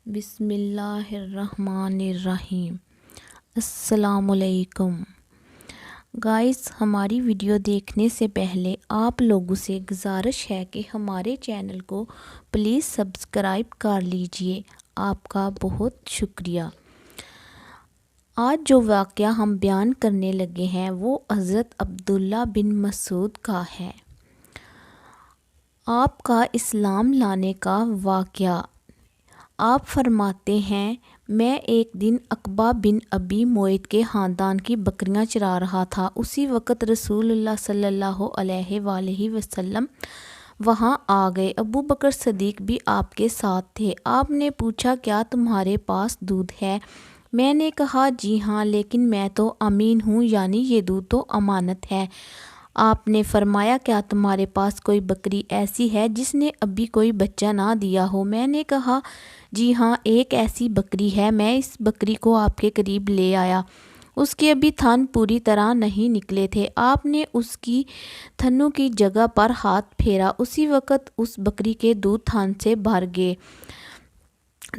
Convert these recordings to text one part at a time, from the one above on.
بسم اللہ الرحمن الرحیم۔ السلام علیکم گائز، ہماری ویڈیو دیکھنے سے پہلے آپ لوگوں سے گزارش ہے کہ ہمارے چینل کو پلیز سبسکرائب کر لیجئے، آپ کا بہت شکریہ۔ آج جو واقعہ ہم بیان کرنے لگے ہیں وہ حضرت عبداللہ بن مسعود کا ہے۔ آپ کا اسلام لانے کا واقعہ۔ آپ فرماتے ہیں، میں ایک دن عقبہ بن ابی معیط کے خاندان کی بکریاں چرا رہا تھا۔ اسی وقت رسول اللہ صلی اللہ علیہ وآلہ وسلم وہاں آ گئے۔ ابو بکر صدیق بھی آپ کے ساتھ تھے۔ آپ نے پوچھا، کیا تمہارے پاس دودھ ہے؟ میں نے کہا، جی ہاں، لیکن میں تو امین ہوں، یعنی یہ دودھ تو امانت ہے۔ آپ نے فرمایا، کیا تمہارے پاس کوئی بکری ایسی ہے جس نے ابھی کوئی بچہ نہ دیا ہو؟ میں نے کہا، جی ہاں، ایک ایسی بکری ہے۔ میں اس بکری کو آپ کے قریب لے آیا۔ اس کے ابھی تھن پوری طرح نہیں نکلے تھے۔ آپ نے اس کی تھنوں کی جگہ پر ہاتھ پھیرا، اسی وقت اس بکری کے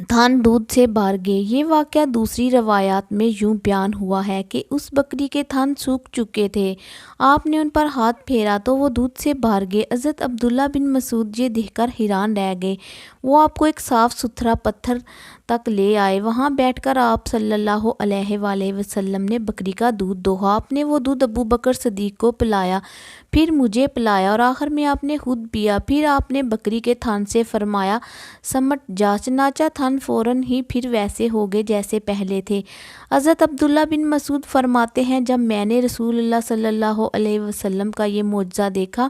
تھن دودھ سے بھر گئے۔ یہ واقعہ دوسری روایات میں یوں بیان ہوا ہے کہ اس بکری کے تھن سوکھ چکے تھے۔ آپ نے ان پر ہاتھ پھیرا تو وہ دودھ سے بھر گئے۔ حضرت عبداللہ بن مسعود یہ دیکھ کر حیران رہ گئے۔ وہ آپ کو ایک صاف ستھرا پتھر تک لے آئے۔ وہاں بیٹھ کر آپ صلی اللہ علیہ وآلہ وسلم نے بکری کا دودھ دوہا۔ آپ نے وہ دودھ ابو بکر صدیق کو پلایا، پھر مجھے پلایا اور آخر میں آپ نے خود پیا۔ پھر آپ نے بکری کے تھن سے فرمایا، سمٹ جا، چنانچہ تھن فوراً ہی پھر ویسے ہو گئے جیسے پہلے تھے۔ حضرت عبداللہ بن مسعود فرماتے ہیں، جب میں نے رسول اللہ صلی اللہ علیہ وسلم کا یہ معجزہ دیکھا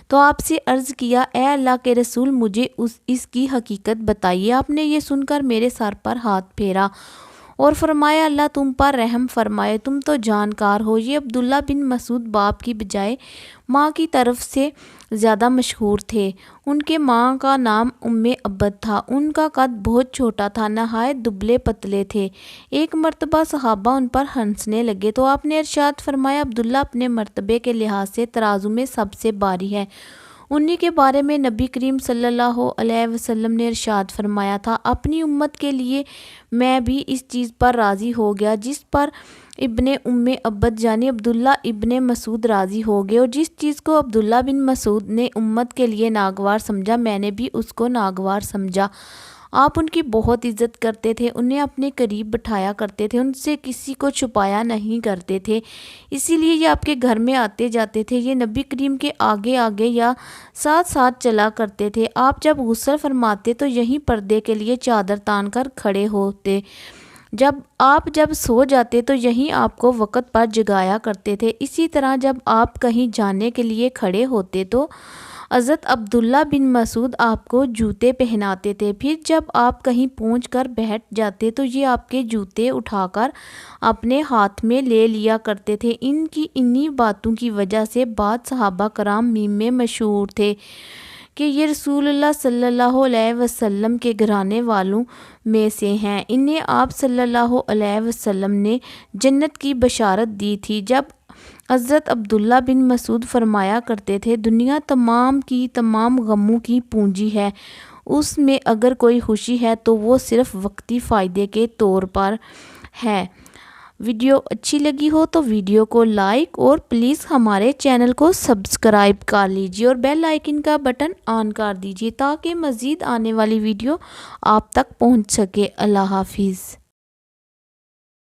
تو آپ سے عرض کیا، اے اللہ کے رسول، مجھے اس کی حقیقت بتائیے۔ آپ نے یہ سن کر میرے سر پر ہاتھ پھیرا اور فرمایا، اللہ تم پر رحم فرمائے، تم تو جانکار ہو۔ یہ عبداللہ بن مسعود باپ کی بجائے ماں کی طرف سے زیادہ مشہور تھے۔ ان کے ماں کا نام عبد تھا۔ ان کا قد بہت چھوٹا تھا، نہایت دبلے پتلے تھے۔ ایک مرتبہ صحابہ ان پر ہنسنے لگے تو آپ نے ارشاد فرمایا، عبداللہ اپنے مرتبے کے لحاظ سے ترازو میں سب سے بھاری ہے۔ انہی کے بارے میں نبی کریم صلی اللہ علیہ وسلم نے ارشاد فرمایا تھا، اپنی امت کے لیے میں بھی اس چیز پر راضی ہو گیا جس پر ابن عبد یعنی عبداللہ ابن مسعود راضی ہو گئے، اور جس چیز کو عبداللہ بن مسعود نے امت کے لیے ناگوار سمجھا، میں نے بھی اس کو ناگوار سمجھا۔ آپ ان کی بہت عزت کرتے تھے، انہیں اپنے قریب بٹھایا کرتے تھے، ان سے کسی کو چھپایا نہیں کرتے تھے، اسی لیے یہ آپ کے گھر میں آتے جاتے تھے۔ یہ نبی کریم کے آگے آگے یا ساتھ ساتھ چلا کرتے تھے۔ آپ جب غسل فرماتے تو یہیں پردے کے لیے چادر تان کر کھڑے ہوتے، جب سو جاتے تو یہیں آپ کو وقت پر جگایا کرتے تھے۔ اسی طرح جب آپ کہیں جانے کے لیے کھڑے ہوتے تو حضرت عبداللہ بن مسعود آپ کو جوتے پہناتے تھے، پھر جب آپ کہیں پہنچ کر بیٹھ جاتے تو یہ آپ کے جوتے اٹھا کر اپنے ہاتھ میں لے لیا کرتے تھے۔ ان کی انہی باتوں کی وجہ سے بعض صحابہ کرام میم میں مشہور تھے کہ یہ رسول اللہ صلی اللہ علیہ وسلم کے گھرانے والوں میں سے ہیں۔ انہیں آپ صلی اللہ علیہ وسلم نے جنت کی بشارت دی تھی۔ جب حضرت عبداللہ بن مسعود فرمایا کرتے تھے، دنیا تمام کی تمام غموں کی پونجی ہے، اس میں اگر کوئی خوشی ہے تو وہ صرف وقتی فائدے کے طور پر ہے۔ ویڈیو اچھی لگی ہو تو ویڈیو کو لائک اور پلیز ہمارے چینل کو سبسکرائب کر لیجئے اور بیل آئیکن کا بٹن آن کر دیجئے تاکہ مزید آنے والی ویڈیو آپ تک پہنچ سکے۔ اللہ حافظ۔